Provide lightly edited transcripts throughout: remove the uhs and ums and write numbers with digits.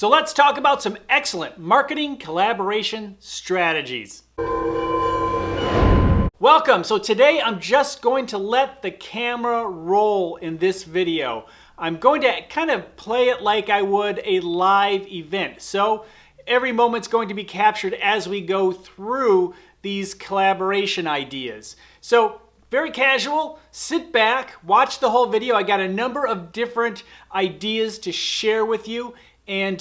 So let's talk about some excellent marketing collaboration strategies. Welcome. So today I'm just going to let the camera roll in this video. I'm going to kind of play it like I would a live event. So every moment's going to be captured as we go through these collaboration ideas. So very casual, sit back, watch the whole video. I got a number of different ideas to share with you, and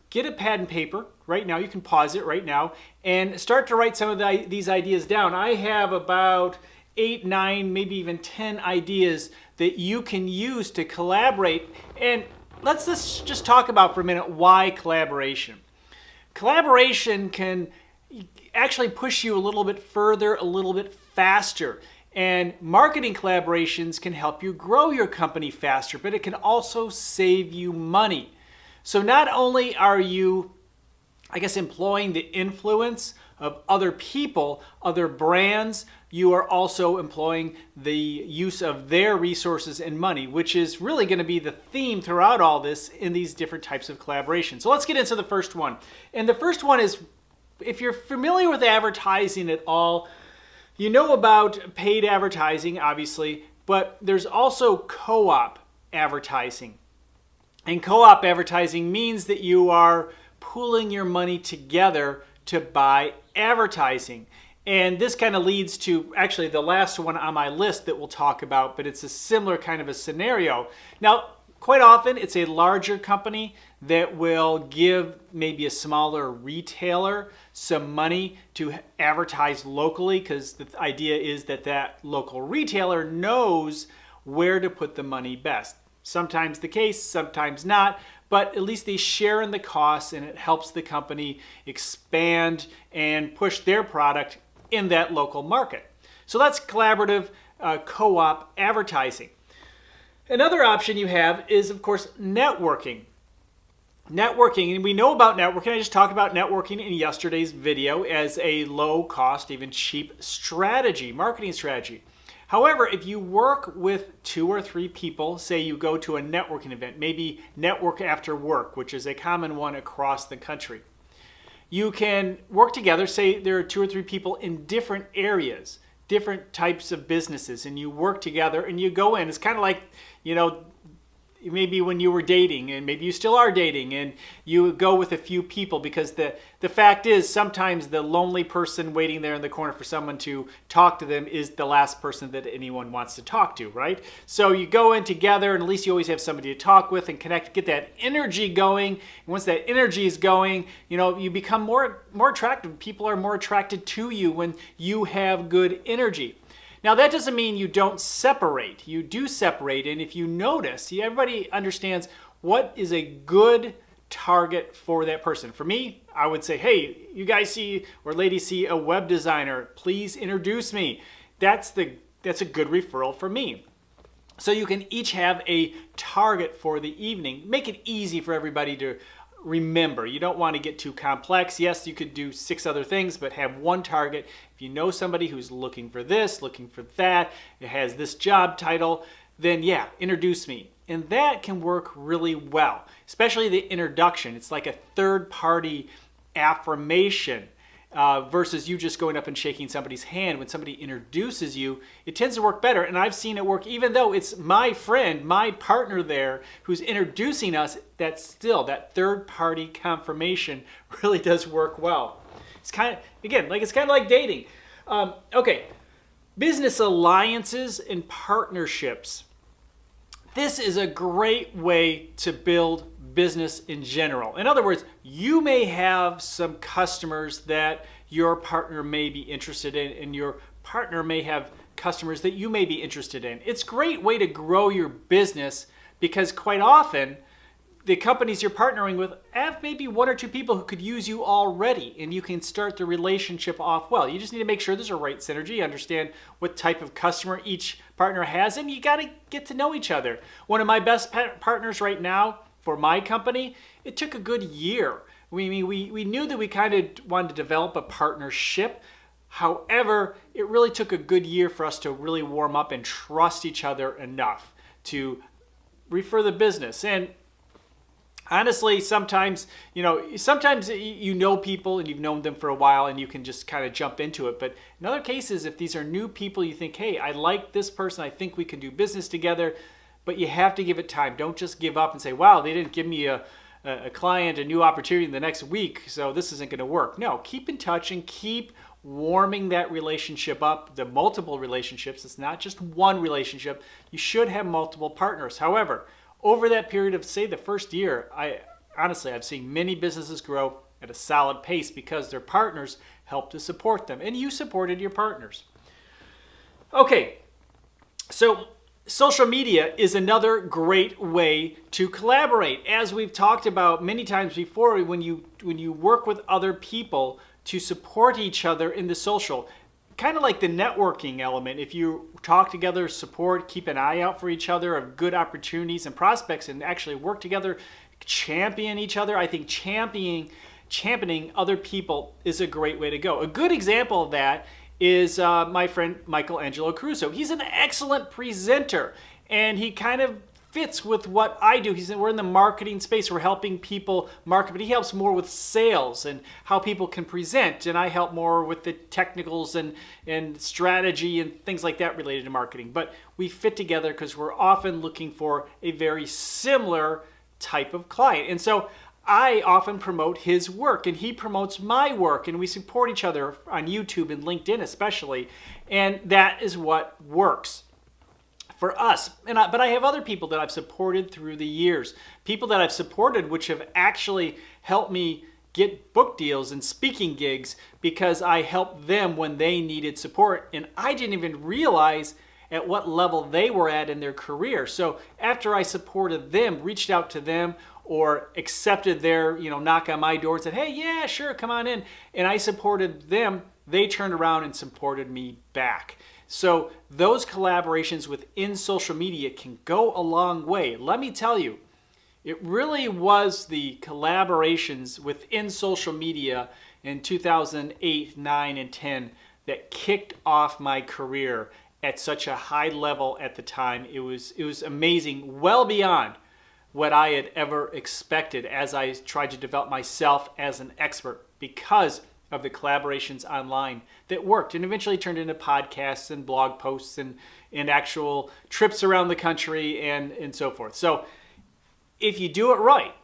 get a pad and paper right now. You can pause it right now and start to write some of these ideas down. I have about 8, 9, maybe even 10 ideas that you can use to collaborate. And let's just talk about for a minute why collaboration. Collaboration can actually push you a little bit further, a little bit faster. And marketing collaborations can help you grow your company faster, but it can also save you money. So not only are you, employing the influence of other people, other brands, you are also employing the use of their resources and money, which is really going to be the theme throughout all this in these different types of collaboration. So let's get into the first one. And the first one is, if you're familiar with advertising at all, you know about paid advertising, obviously, but there's also co-op advertising. And co-op advertising means that you are pooling your money together to buy advertising. And this kind of leads to actually the last one on my list that we'll talk about, but it's a similar kind of a scenario. Now, quite often it's a larger company that will give maybe a smaller retailer some money to advertise locally, because the idea is that that local retailer knows where to put the money best. Sometimes the case, sometimes not, but at least they share in the costs and it helps the company expand and push their product in that local market. So that's collaborative co-op advertising. Another option you have is, of course, networking. Networking, and we know about networking. I just talked about networking in yesterday's video as a low cost, even cheap strategy, marketing strategy. However, if you work with 2 or 3 people, say you go to a networking event, maybe network after work, which is a common one across the country. You can work together, say there are 2 or 3 people in different areas, different types of businesses, and you work together and you go in. It's kind of like, maybe when you were dating, and maybe you still are dating, and you go with a few people, because the fact is sometimes the lonely person waiting there in the corner for someone to talk to them is the last person that anyone wants to talk to, right? So you go in together, and at least you always have somebody to talk with and connect, get that energy going. And once that energy is going, you become more attractive. People are more attracted to you when you have good energy. Now, that doesn't mean you don't separate. You do separate, and if you notice, everybody understands what is a good target for that person. For me, I would say, hey, you guys see, or ladies see a web designer, please introduce me. That's a good referral for me. So you can each have a target for the evening. Make it easy for everybody to remember. You don't want to get too complex. Yes, you could do 6 other things, but have one target. If you know somebody who's looking for this, looking for that, it has this job title, then yeah, introduce me. And that can work really well, especially the introduction. It's like a third-party affirmation versus you just going up and shaking somebody's hand. When somebody introduces you, it tends to work better. And I've seen it work, even though it's my friend, my partner there who's introducing us, that third-party confirmation really does work well. It's kind of like dating. Okay, business alliances and partnerships. This is a great way to build business in general. In other words, you may have some customers that your partner may be interested in, and your partner may have customers that you may be interested in. It's a great way to grow your business, because quite often the companies you're partnering with have maybe 1 or 2 people who could use you already, and you can start the relationship off well. You just need to make sure there's a right synergy, understand what type of customer each partner has, and you got to get to know each other. One of my best partners right now for my company, it took a good year. We knew that we kind of wanted to develop a partnership. However, it really took a good year for us to really warm up and trust each other enough to refer the business. And Honestly, sometimes you know people and you've known them for a while and you can just kind of jump into it. But in other cases, if these are new people, you think, hey, I like this person, I think we can do business together, but you have to give it time. Don't just give up and say, wow, they didn't give me a client, a new opportunity in the next week, so this isn't going to work. No, keep in touch and keep warming that relationship up, the multiple relationships. It's not just one relationship. You should have multiple partners. However, over that period of, say, the first year, I've seen many businesses grow at a solid pace because their partners helped to support them, and you supported your partners. Okay, so social media is another great way to collaborate. As we've talked about many times before, when you work with other people to support each other in the social, kind of like the networking element, if you talk together, support, keep an eye out for each other of good opportunities and prospects and actually work together, champion each other, I think championing other people is a great way to go. A good example of that is my friend Michelangelo Caruso. He's an excellent presenter, and he kind of fits with what I do. We're in the marketing space. We're helping people market, but he helps more with sales and how people can present, and I help more with the technicals and strategy and things like that related to marketing. But we fit together because we're often looking for a very similar type of client. And so I often promote his work and he promotes my work, and we support each other on YouTube and LinkedIn especially, and that is what works for us. But I have other people that I've supported through the years, people that I've supported which have actually helped me get book deals and speaking gigs because I helped them when they needed support, and I didn't even realize at what level they were at in their career. So after I supported them, reached out to them, or accepted their knock on my door and said, hey, yeah, sure, come on in, and I supported them, they turned around and supported me back. So those collaborations within social media can go a long way. Let me tell you, it really was the collaborations within social media in 2008, 9, and 10 that kicked off my career at such a high level at the time. It was amazing, well beyond what I had ever expected as I tried to develop myself as an expert because of the collaborations online that worked and eventually turned into podcasts and blog posts and actual trips around the country and so forth. So if you do it right,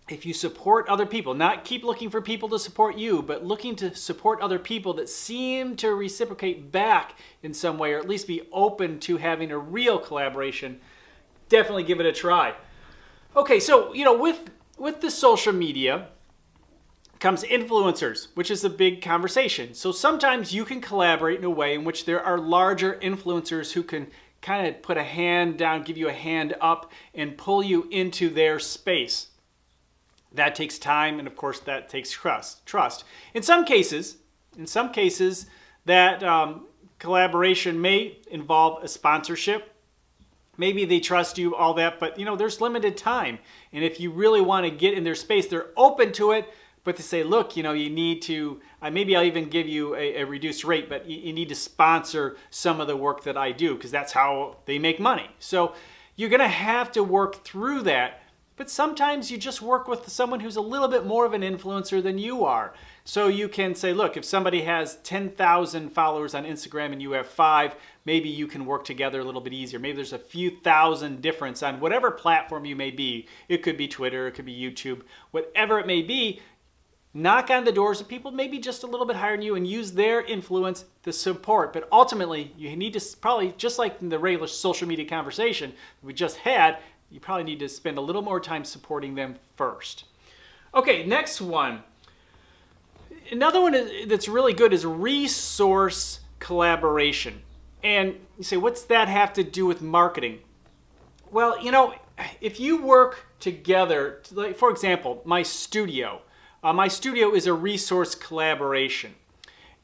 if you support other people, not keep looking for people to support you, but looking to support other people that seem to reciprocate back in some way, or at least be open to having a real collaboration, definitely give it a try. Okay, so with the social media comes influencers, which is a big conversation. So sometimes you can collaborate in a way in which there are larger influencers who can kind of put a hand down, give you a hand up, and pull you into their space. That takes time, and of course that takes trust. In some cases, that collaboration may involve a sponsorship. Maybe they trust you, all that, but there's limited time. And if you really want to get in their space, they're open to it, but they say, look, you need to, maybe I'll even give you a reduced rate, but you need to sponsor some of the work that I do because that's how they make money. So you're going to have to work through that. But sometimes you just work with someone who's a little bit more of an influencer than you are. So you can say, look, if somebody has 10,000 followers on Instagram and you have 5, maybe you can work together a little bit easier. Maybe there's a few thousand difference on whatever platform you may be. It could be Twitter, it could be YouTube, whatever it may be. Knock on the doors of people maybe just a little bit higher than you and use their influence to support. But ultimately, you need to probably, just like in the regular social media conversation we just had, you probably need to spend a little more time supporting them first. Okay, next one. Another one that's really good is resource collaboration. And you say, what's that have to do with marketing? Well, if you work together, like for example, my studio is a resource collaboration.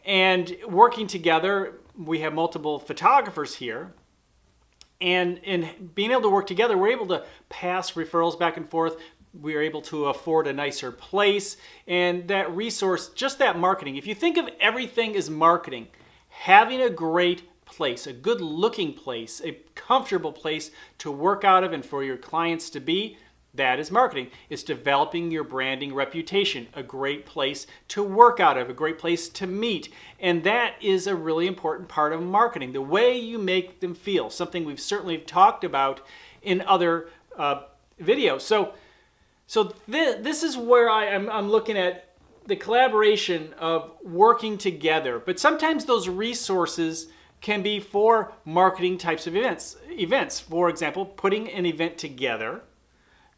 And working together, we have multiple photographers here. And in being able to work together, we're able to pass referrals back and forth. We're able to afford a nicer place. And that resource, just that marketing. If you think of everything as marketing, having a great place, a good looking place, a comfortable place to work out of and for your clients to be, That is marketing. It's developing your branding reputation, a great place to work out of, a great place to meet. And that is a really important part of marketing, the way you make them feel, something we've certainly talked about in other videos. So this is where I'm looking at the collaboration of working together. But sometimes those resources can be for marketing types of events. For example, putting an event together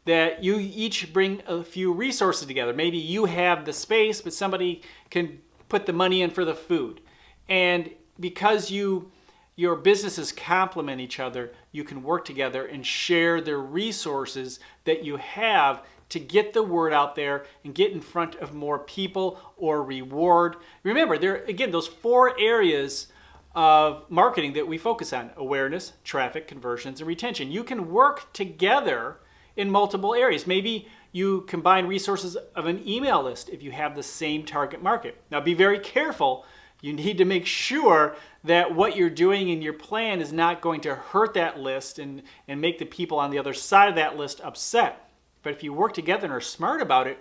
that you each bring a few resources together. Maybe you have the space, but somebody can put the money in for the food. And because your businesses complement each other, you can work together and share the resources that you have to get the word out there and get in front of more people or reward. Remember, there again, those 4 areas of marketing that we focus on: awareness, traffic, conversions, and retention. You can work together in multiple areas. Maybe you combine resources of an email list if you have the same target market. Now be very careful. You need to make sure that what you're doing in your plan is not going to hurt that list and make the people on the other side of that list upset. But if you work together and are smart about it,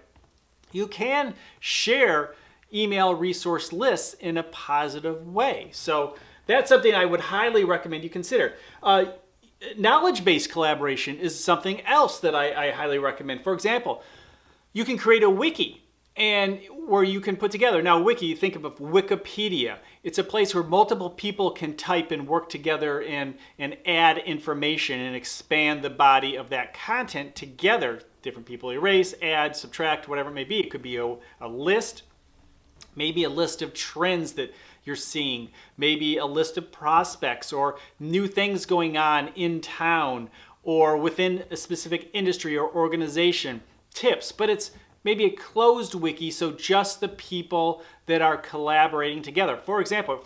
you can share email resource lists in a positive way. So that's something I would highly recommend you consider. Knowledge-based collaboration is something else that I highly recommend. For example, you can create a wiki and where you can put together. Now, wiki, think of Wikipedia. It's a place where multiple people can type and work together and add information and expand the body of that content together. Different people erase, add, subtract, whatever it may be. It could be a list, maybe a list of trends that you're seeing, maybe a list of prospects or new things going on in town or within a specific industry or organization, tips. But it's maybe a closed wiki, so just the people that are collaborating together. For example,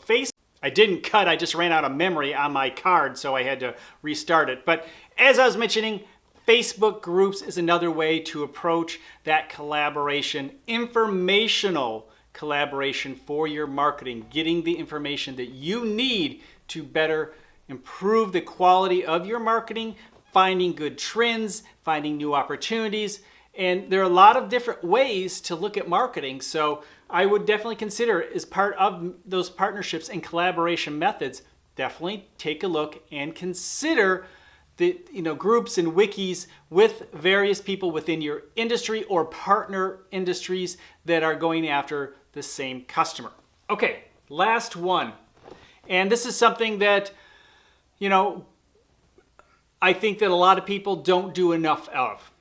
I didn't cut, I just ran out of memory on my card, so I had to restart it. But as I was mentioning, Facebook groups is another way to approach that collaboration, informational collaboration for your marketing, getting the information that you need to better improve the quality of your marketing, finding good trends, finding new opportunities. And there are a lot of different ways to look at marketing. So I would definitely consider, as part of those partnerships and collaboration methods, definitely take a look and consider the groups and wikis with various people within your industry or partner industries that are going after the same customer. Okay, last one. And this is something that, I think that a lot of people don't do enough of.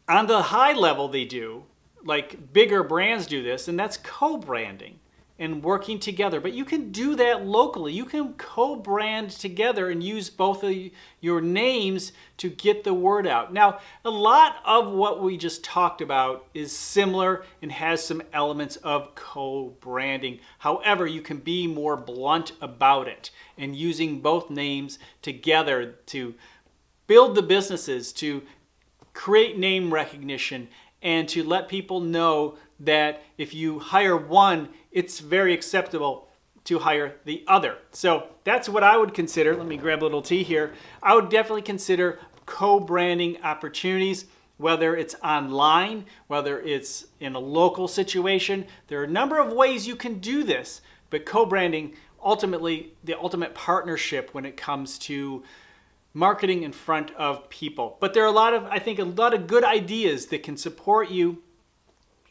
On the high level they do, like bigger brands do this, and that's co-branding and working together. But you can do that locally. You can co-brand together and use both of your names to get the word out. Now, a lot of what we just talked about is similar and has some elements of co-branding. However, you can be more blunt about it and using both names together to build the businesses, to create name recognition, and to let people know that if you hire one, it's very acceptable to hire the other. So that's what I would consider. Let me grab a little tea here. I would definitely consider co-branding opportunities, whether it's online, whether it's in a local situation. There are a number of ways you can do this, but co-branding, ultimately, the ultimate partnership when it comes to marketing in front of people. But there are I think a lot of good ideas that can support you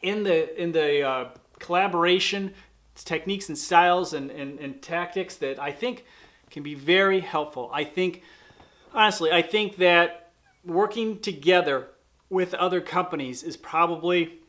in the collaboration techniques and styles and tactics that I think can be very helpful. Honestly, I think that working together with other companies is probably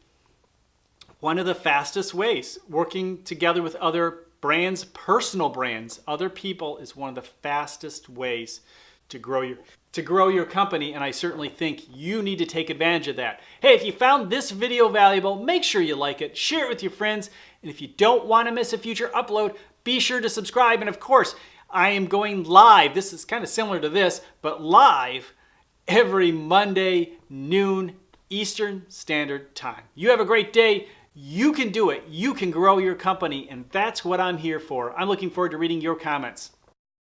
one of the fastest ways. Working together with other brands, personal brands, other people is one of the fastest ways to grow your company, and I certainly think you need to take advantage of that. Hey, if you found this video valuable, make sure you like it, share it with your friends, and if you don't want to miss a future upload, be sure to subscribe. And of course, I am going live. This is kind of similar to this, but live every Monday, noon, Eastern Standard Time. You have a great day. You can do it. You can grow your company, and that's what I'm here for. I'm looking forward to reading your comments.